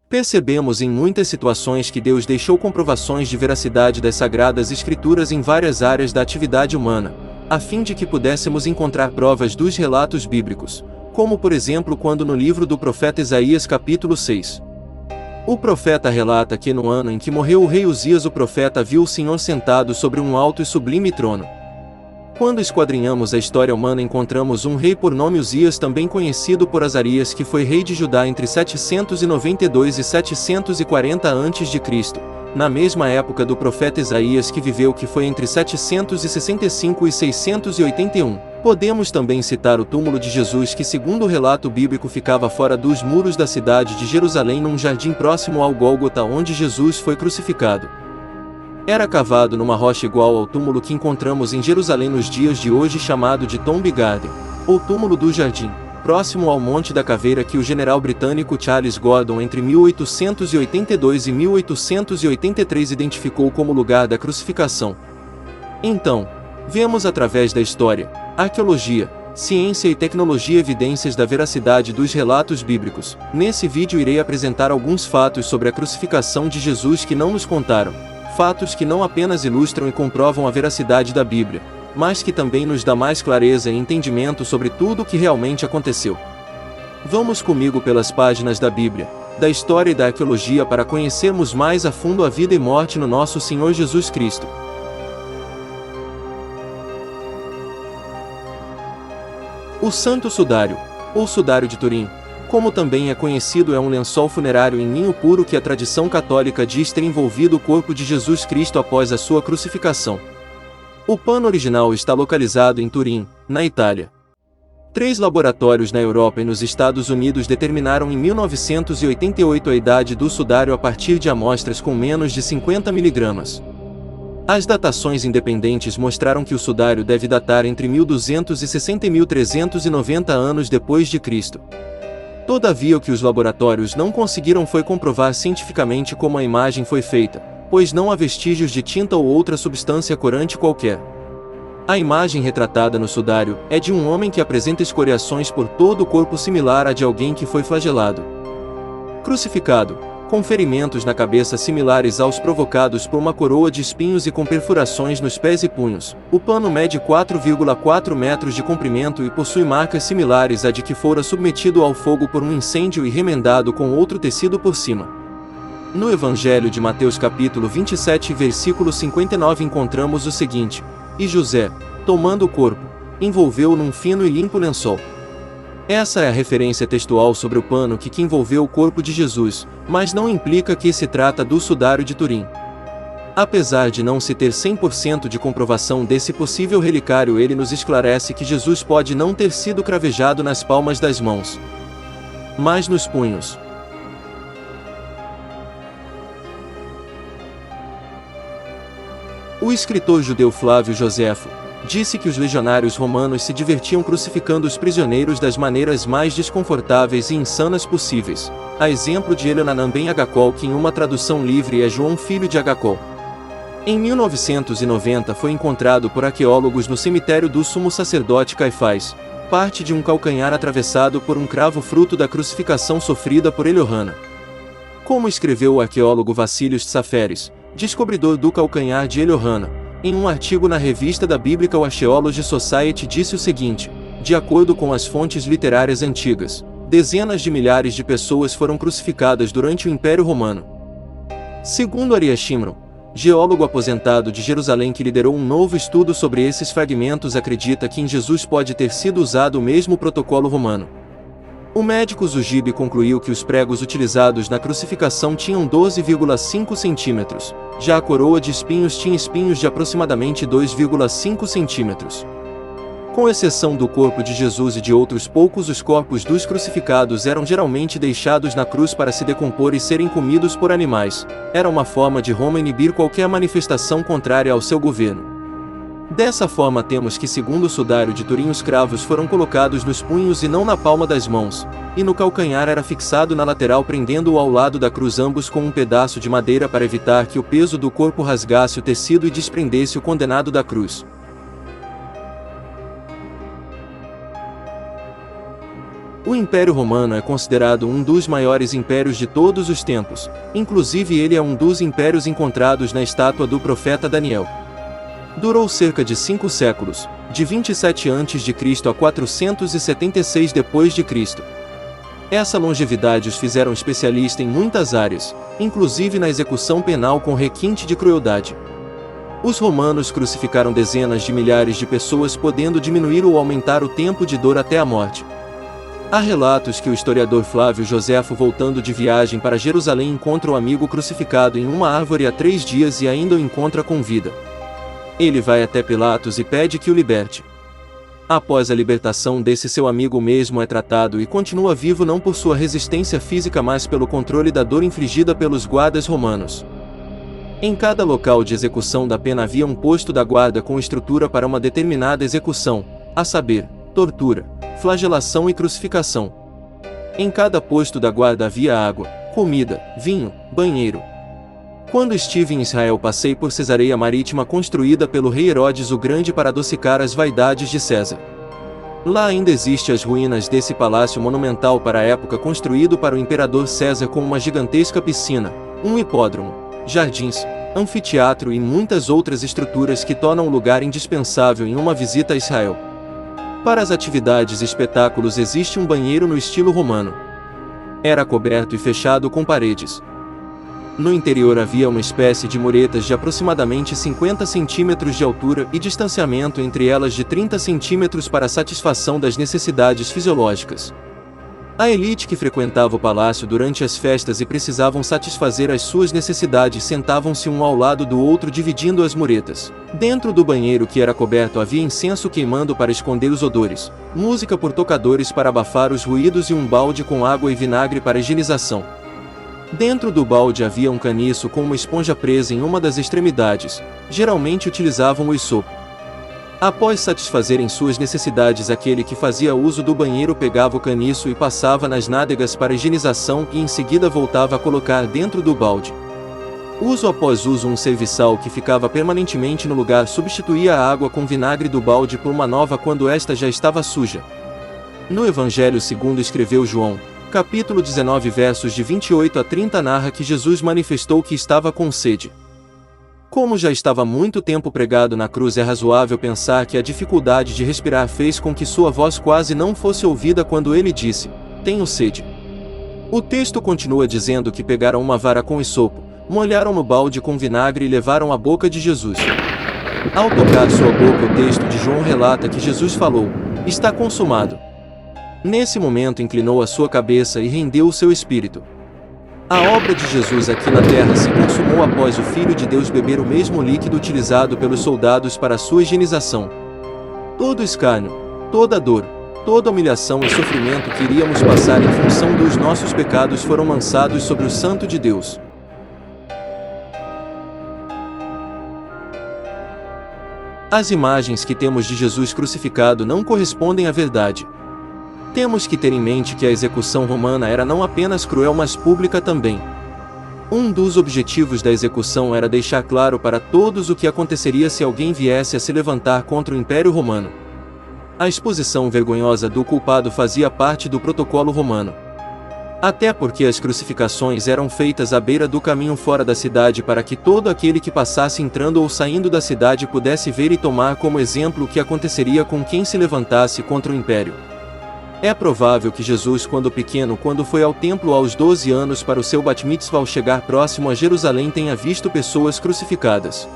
Percebemos em muitas situações que Deus deixou comprovações de veracidade das Sagradas Escrituras em várias áreas da atividade humana, a fim de que pudéssemos encontrar provas dos relatos bíblicos, como por exemplo quando no livro do profeta Isaías capítulo 6. O profeta relata que no ano em que morreu o rei Uzias o profeta viu o Senhor sentado sobre um alto e sublime trono. Quando esquadrinhamos a história humana encontramos um rei por nome Uzias, também conhecido por Azarias, que foi rei de Judá entre 792 e 740 a.C., na mesma época do profeta Isaías, que viveu, que foi entre 765 e 681. Podemos também citar o túmulo de Jesus, que segundo o relato bíblico ficava fora dos muros da cidade de Jerusalém, num jardim próximo ao Gólgota, onde Jesus foi crucificado. Era cavado numa rocha igual ao túmulo que encontramos em Jerusalém nos dias de hoje, chamado de Tomb Garden, ou túmulo do jardim, próximo ao Monte da Caveira, que o general britânico Charles Gordon entre 1882 e 1883 identificou como lugar da crucificação. Então, vemos através da história, arqueologia, ciência e tecnologia evidências da veracidade dos relatos bíblicos. Nesse vídeo irei apresentar alguns fatos sobre a crucificação de Jesus que não nos contaram. Fatos que não apenas ilustram e comprovam a veracidade da Bíblia, mas que também nos dá mais clareza e entendimento sobre tudo o que realmente aconteceu. Vamos comigo pelas páginas da Bíblia, da história e da arqueologia para conhecermos mais a fundo a vida e morte no nosso Senhor Jesus Cristo. O Santo Sudário, ou Sudário de Turim, como também é conhecido, é um lençol funerário em linho puro que a tradição católica diz ter envolvido o corpo de Jesus Cristo após a sua crucificação. O pano original está localizado em Turim, na Itália. 3 laboratórios na Europa e nos Estados Unidos determinaram em 1988 a idade do sudário a partir de amostras com menos de 50 mg. As datações independentes mostraram que o sudário deve datar entre 1260 e 1390 anos depois de Cristo. Todavia, o que os laboratórios não conseguiram foi comprovar cientificamente como a imagem foi feita, pois não há vestígios de tinta ou outra substância corante qualquer. A imagem retratada no sudário é de um homem que apresenta escoriações por todo o corpo, similar à de alguém que foi flagelado. Crucificado, com ferimentos na cabeça similares aos provocados por uma coroa de espinhos e com perfurações nos pés e punhos. O pano mede 4,4 metros de comprimento e possui marcas similares à de que fora submetido ao fogo por um incêndio e remendado com outro tecido por cima. No Evangelho de Mateus capítulo 27, versículo 59 encontramos o seguinte: E José, tomando o corpo, envolveu-o num fino e limpo lençol. Essa é a referência textual sobre o pano que envolveu o corpo de Jesus, mas não implica que se trata do sudário de Turim. Apesar de não se ter 100% de comprovação desse possível relicário, ele nos esclarece que Jesus pode não ter sido cravejado nas palmas das mãos, mas nos punhos. O escritor judeu Flávio Joséfo disse que os legionários romanos se divertiam crucificando os prisioneiros das maneiras mais desconfortáveis e insanas possíveis, a exemplo de Elhanan ben Agacol, que em uma tradução livre é João filho de Agacol. Em 1990 foi encontrado por arqueólogos no cemitério do sumo sacerdote Caifás, parte de um calcanhar atravessado por um cravo, fruto da crucificação sofrida por Elhanan. Como escreveu o arqueólogo Vassílios Tsaferis, descobridor do calcanhar de Elhanan, em um artigo na revista da Biblical Archaeology Society, disse o seguinte: de acordo com as fontes literárias antigas, dezenas de milhares de pessoas foram crucificadas durante o Império Romano. Segundo Arias Shimron, geólogo aposentado de Jerusalém que liderou um novo estudo sobre esses fragmentos, acredita que em Jesus pode ter sido usado o mesmo protocolo romano. O médico Zugib concluiu que os pregos utilizados na crucificação tinham 12,5 centímetros, já a coroa de espinhos tinha espinhos de aproximadamente 2,5 centímetros. Com exceção do corpo de Jesus e de outros poucos, os corpos dos crucificados eram geralmente deixados na cruz para se decompor e serem comidos por animais. Era uma forma de Roma inibir qualquer manifestação contrária ao seu governo. Dessa forma, temos que, segundo o sudário de Turim, os cravos foram colocados nos punhos e não na palma das mãos, e no calcanhar era fixado na lateral, prendendo-o ao lado da cruz, ambos com um pedaço de madeira para evitar que o peso do corpo rasgasse o tecido e desprendesse o condenado da cruz. O Império Romano é considerado um dos maiores impérios de todos os tempos, inclusive ele é um dos impérios encontrados na estátua do profeta Daniel. Durou cerca de 5 séculos, de 27 a.C. a 476 d.C. Essa longevidade os fizeram especialistas em muitas áreas, inclusive na execução penal com requinte de crueldade. Os romanos crucificaram dezenas de milhares de pessoas, podendo diminuir ou aumentar o tempo de dor até a morte. Há relatos que o historiador Flávio Joséfo, voltando de viagem para Jerusalém, encontra o amigo crucificado em uma árvore há 3 dias e ainda o encontra com vida. Ele vai até Pilatos e pede que o liberte. Após a libertação desse seu amigo, mesmo é tratado e continua vivo não por sua resistência física, mas pelo controle da dor infligida pelos guardas romanos. Em cada local de execução da pena havia um posto da guarda com estrutura para uma determinada execução, a saber, tortura, flagelação e crucificação. Em cada posto da guarda havia água, comida, vinho, banheiro. Quando estive em Israel, passei por Cesareia Marítima, construída pelo rei Herodes o Grande para adocicar as vaidades de César. Lá ainda existem as ruínas desse palácio monumental para a época, construído para o imperador César, com uma gigantesca piscina, um hipódromo, jardins, anfiteatro e muitas outras estruturas que tornam o lugar indispensável em uma visita a Israel. Para as atividades e espetáculos existe um banheiro no estilo romano. Era coberto e fechado com paredes. No interior havia uma espécie de muretas de aproximadamente 50 centímetros de altura e distanciamento entre elas de 30 centímetros para a satisfação das necessidades fisiológicas. A elite que frequentava o palácio durante as festas e precisavam satisfazer as suas necessidades sentavam-se um ao lado do outro, dividindo as muretas. Dentro do banheiro, que era coberto, havia incenso queimando para esconder os odores, música por tocadores para abafar os ruídos e um balde com água e vinagre para higienização. Dentro do balde havia um caniço com uma esponja presa em uma das extremidades. Geralmente utilizavam o hisopo. Após satisfazerem suas necessidades, aquele que fazia uso do banheiro pegava o caniço e passava nas nádegas para higienização e em seguida voltava a colocar dentro do balde. Uso após uso, um serviçal que ficava permanentemente no lugar substituía a água com vinagre do balde por uma nova quando esta já estava suja. No Evangelho segundo escreveu João, capítulo 19, versos de 28 a 30, narra que Jesus manifestou que estava com sede. Como já estava muito tempo pregado na cruz, é razoável pensar que a dificuldade de respirar fez com que sua voz quase não fosse ouvida quando ele disse: "Tenho sede". O texto continua dizendo que pegaram uma vara com hisopo, molharam no balde com vinagre e levaram à boca de Jesus. Ao tocar sua boca, o texto de João relata que Jesus falou: "Está consumado". Nesse momento inclinou a sua cabeça e rendeu o seu espírito. A obra de Jesus aqui na terra se consumou após o Filho de Deus beber o mesmo líquido utilizado pelos soldados para sua higienização. Todo escárnio, toda dor, toda humilhação e sofrimento que iríamos passar em função dos nossos pecados foram lançados sobre o Santo de Deus. As imagens que temos de Jesus crucificado não correspondem à verdade. Temos que ter em mente que a execução romana era não apenas cruel, mas pública também. Um dos objetivos da execução era deixar claro para todos o que aconteceria se alguém viesse a se levantar contra o Império Romano. A exposição vergonhosa do culpado fazia parte do protocolo romano. Até porque as crucificações eram feitas à beira do caminho fora da cidade, para que todo aquele que passasse entrando ou saindo da cidade pudesse ver e tomar como exemplo o que aconteceria com quem se levantasse contra o Império. É provável que Jesus, quando pequeno, quando foi ao templo aos 12 anos para o seu bat mitzvah, ao chegar próximo a Jerusalém, tenha visto pessoas crucificadas.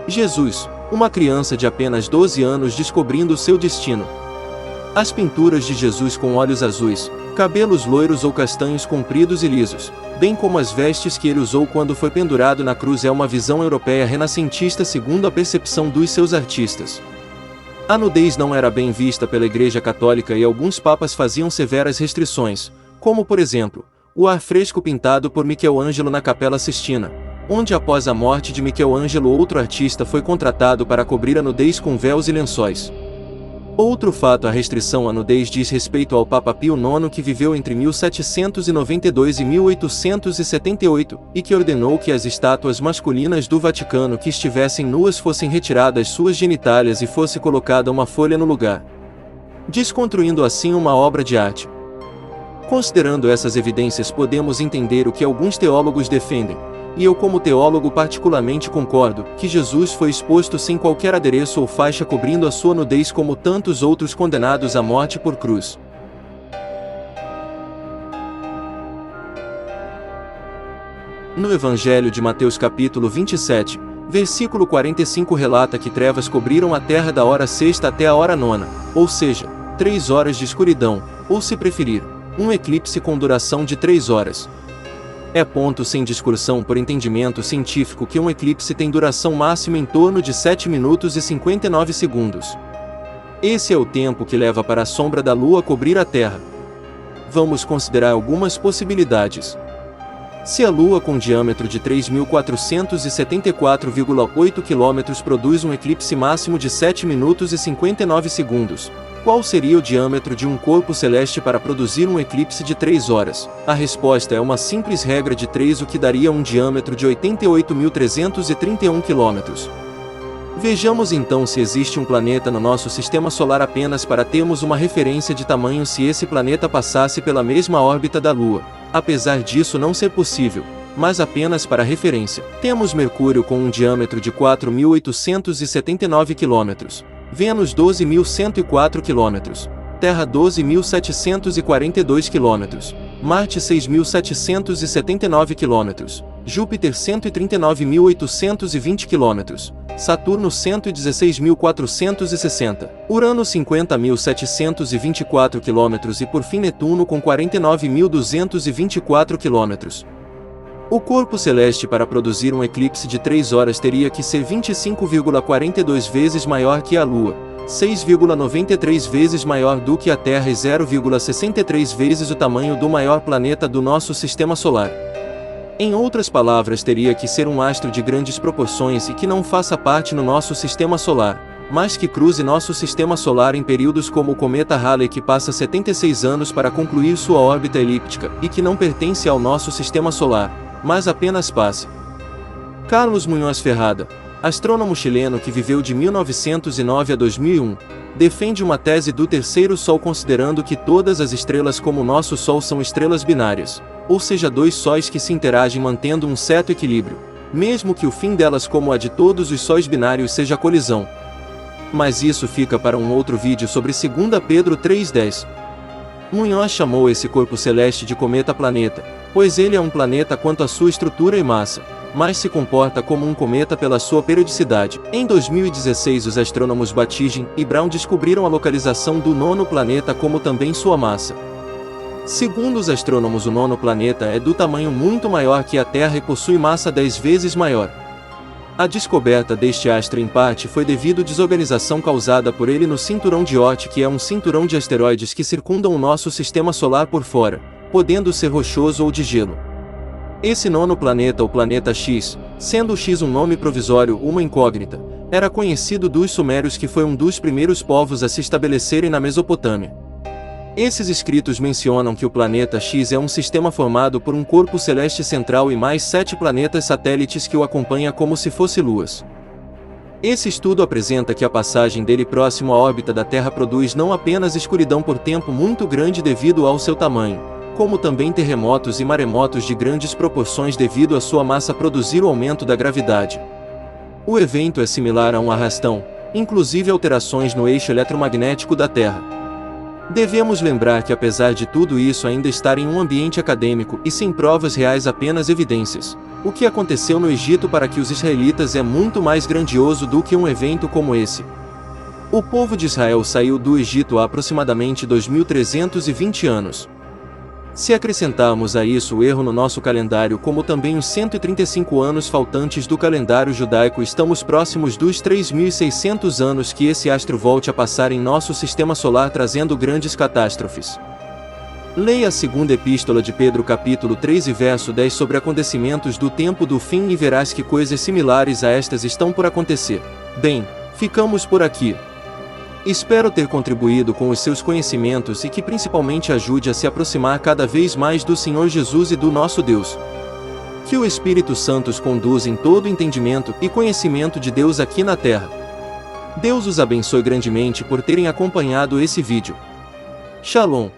Jesus, uma criança de apenas 12 anos, descobrindo o seu destino. As pinturas de Jesus com olhos azuis, cabelos loiros ou castanhos compridos e lisos, bem como as vestes que ele usou quando foi pendurado na cruz, é uma visão europeia renascentista segundo a percepção dos seus artistas. A nudez não era bem vista pela Igreja Católica e alguns papas faziam severas restrições, como por exemplo, o ar fresco pintado por Michelangelo na Capela Sistina, onde após a morte de Michelangelo outro artista foi contratado para cobrir a nudez com véus e lençóis. Outro fato: a restrição à nudez diz respeito ao Papa Pio IX, que viveu entre 1792 e 1878, e que ordenou que as estátuas masculinas do Vaticano que estivessem nuas fossem retiradas suas genitálias e fosse colocada uma folha no lugar, desconstruindo assim uma obra de arte. Considerando essas evidências, podemos entender o que alguns teólogos defendem, e eu como teólogo particularmente concordo, que Jesus foi exposto sem qualquer adereço ou faixa cobrindo a sua nudez como tantos outros condenados à morte por cruz. No Evangelho de Mateus capítulo 27, versículo 45 relata que trevas cobriram a terra da hora sexta até a hora nona, ou seja, 3 horas de escuridão, ou se preferir, um eclipse com duração de 3 horas. É ponto sem discussão por entendimento científico que um eclipse tem duração máxima em torno de 7 minutos e 59 segundos. Esse é o tempo que leva para a sombra da Lua cobrir a Terra. Vamos considerar algumas possibilidades. Se a Lua com diâmetro de 3.474,8 km produz um eclipse máximo de 7 minutos e 59 segundos, qual seria o diâmetro de um corpo celeste para produzir um eclipse de 3 horas? A resposta é uma simples regra de 3, o que daria um diâmetro de 88.331 km. Vejamos então se existe um planeta no nosso sistema solar apenas para termos uma referência de tamanho se esse planeta passasse pela mesma órbita da Lua. Apesar disso não ser possível, mas apenas para referência, temos Mercúrio com um diâmetro de 4.879 km, Vênus 12.104 km, Terra 12.742 km, Marte 6.779 km, Júpiter 139.820 km, Saturno 116.460, Urano 50.724 km e por fim Netuno com 49.224 km. O corpo celeste para produzir um eclipse de 3 horas teria que ser 25,42 vezes maior que a Lua, 6,93 vezes maior do que a Terra e 0,63 vezes o tamanho do maior planeta do nosso sistema solar. Em outras palavras, teria que ser um astro de grandes proporções e que não faça parte no nosso sistema solar, mas que cruze nosso sistema solar em períodos como o cometa Halley, que passa 76 anos para concluir sua órbita elíptica, e que não pertence ao nosso sistema solar, mas apenas passe. Carlos Munhoz Ferrada, astrônomo chileno que viveu de 1909 a 2001, defende uma tese do terceiro Sol considerando que todas as estrelas como o nosso Sol são estrelas binárias, ou seja, 2 sóis que se interagem mantendo um certo equilíbrio, mesmo que o fim delas como a de todos os sóis binários seja a colisão. Mas isso fica para um outro vídeo sobre 2 Pedro 3:10. Munhoz chamou esse corpo celeste de cometa-planeta, pois ele é um planeta quanto à sua estrutura e massa, mas se comporta como um cometa pela sua periodicidade. Em 2016, os astrônomos Batygin e Brown descobriram a localização do 9º planeta como também sua massa. Segundo os astrônomos, o 9º planeta é do tamanho muito maior que a Terra e possui massa 10 vezes maior. A descoberta deste astro em parte foi devido à desorganização causada por ele no cinturão de Oort, que é um cinturão de asteroides que circundam o nosso sistema solar por fora, podendo ser rochoso ou de gelo. Esse 9º planeta, o planeta X, sendo o X um nome provisório, uma incógnita, era conhecido dos sumérios, que foi um dos primeiros povos a se estabelecerem na Mesopotâmia. Esses escritos mencionam que o planeta X é um sistema formado por um corpo celeste central e mais 7 planetas satélites que o acompanham como se fossem luas. Esse estudo apresenta que a passagem dele próximo à órbita da Terra produz não apenas escuridão por tempo muito grande devido ao seu tamanho, como também terremotos e maremotos de grandes proporções devido à sua massa produzir o aumento da gravidade. O evento é similar a um arrastão, inclusive alterações no eixo eletromagnético da Terra. Devemos lembrar que apesar de tudo isso ainda estar em um ambiente acadêmico e sem provas reais, apenas evidências, o que aconteceu no Egito para que os israelitas é muito mais grandioso do que um evento como esse. O povo de Israel saiu do Egito há aproximadamente 2320 anos. Se acrescentarmos a isso o erro no nosso calendário, como também os 135 anos faltantes do calendário judaico, estamos próximos dos 3.600 anos que esse astro volte a passar em nosso sistema solar, trazendo grandes catástrofes. Leia a 2ª Epístola de Pedro capítulo 3 e verso 10 sobre acontecimentos do tempo do fim e verás que coisas similares a estas estão por acontecer. Bem, ficamos por aqui. Espero ter contribuído com os seus conhecimentos e que principalmente ajude a se aproximar cada vez mais do Senhor Jesus e do nosso Deus. Que o Espírito Santo os conduza em todo entendimento e conhecimento de Deus aqui na Terra. Deus os abençoe grandemente por terem acompanhado esse vídeo. Shalom.